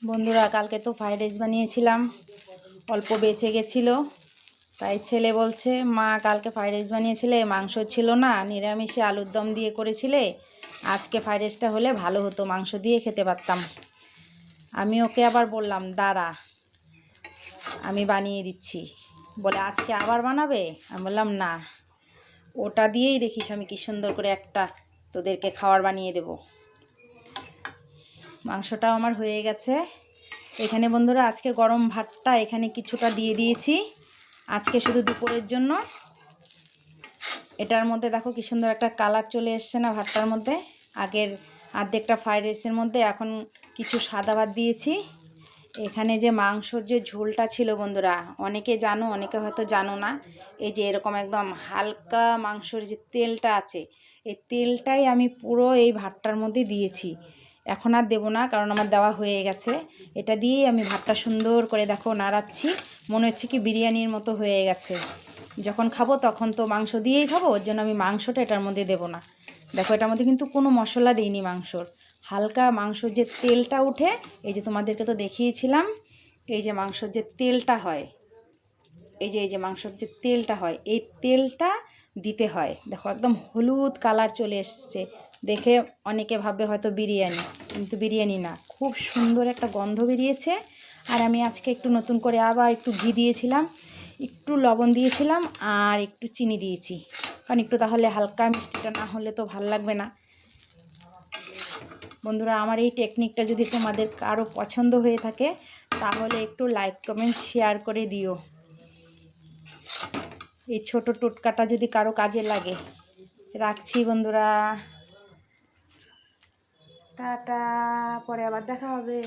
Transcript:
বন্ধুরা, কালকে তো ফ্রাইড রাইস বানিয়েছিলাম, অল্প বেঁচে গেছিলো। তাই ছেলে বলছে, মা কালকে ফ্রাইড রাইস বানিয়েছিলে, মাংস ছিল না, নিরামিষে আলুর দম দিয়ে করেছিলে, আজকে ফ্রাইড রাইসটা হলে ভালো হতো, মাংস দিয়ে খেতে পারতাম। আমি ওকে আবার বললাম, দাঁড়া আমি বানিয়ে দিচ্ছি। বলে আজকে আবার বানাবে? আমি বললাম না, ওটা দিয়েই দেখিস আমি কি সুন্দর করে একটা তোদেরকে খাবার বানিয়ে দেব। মাংসটাও আমার হয়ে গেছে। এখানে বন্ধুরা আজকে গরম ভাতটা এখানে কিছুটা দিয়ে দিয়েছি, আজকে শুধু দুপুরের জন্য। এটার মধ্যে দেখো কি সুন্দর একটা কালার চলে এসছে না ভাতটার মধ্যে। আগের অর্ধেকটা ফ্রাইড রাইসের মধ্যে এখন কিছু সাদা ভাত দিয়েছি। এখানে যে মাংসর যে ঝোলটা ছিল বন্ধুরা, অনেকে জানো অনেকে হয়তো জানো না। এই যে এরকম একদম হালকা মাংসর যে তেলটা আছে, এই তেলটাই আমি পুরো এই ভাতটার মধ্যে দিয়েছি। এখন আর দেবো না, কারণ আমার দেওয়া হয়ে গেছে। এটা দিয়েই আমি ভাতটা সুন্দর করে দেখো নাড়াচ্ছি, মনে হচ্ছে কি বিরিয়ানির মতো হয়ে গেছে। যখন খাবো তখন তো মাংস দিয়েই খাবো, ওর জন্য আমি মাংসটা এটার মধ্যে দেবো না। দেখো এটার মধ্যে কিন্তু কোনো মশলা দিইনি মাংসর, হালকা মাংসর যে তেলটা উঠে, এই যে তোমাদেরকে তো দেখিয়েছিলাম, এই যে মাংসর যে তেলটা হয়, এই যে মাংসর যে তেলটা হয়, এই তেলটা দিতে হয়। দেখো একদম হলুদ কালার চলে এসছে, দেখে অনেকে ভাববে হয়তো বিরিয়ানি, কিন্তু বিরিয়ানি না। খুব সুন্দর একটা গন্ধ বেরিয়েছে। আর আমি আজকে একটু নতুন করে আবার একটু ঘি দিয়েছিলাম, একটু লবণ দিয়েছিলাম, আর একটু চিনি দিয়েছি, কারণ একটু তাহলে হালকা মিষ্টিটা না হলে তো ভাল লাগবে না। বন্ধুরা, আমার এই টেকনিকটা যদি তোমাদের কারো পছন্দ হয়ে থাকে তাহলে একটু লাইক কমেন্ট শেয়ার করে দিও। এই ছোট টোটকাটা যদি কারো কাজে লাগে। রাখছি বন্ধুরা, টাটা, পরে আবার দেখা হবে।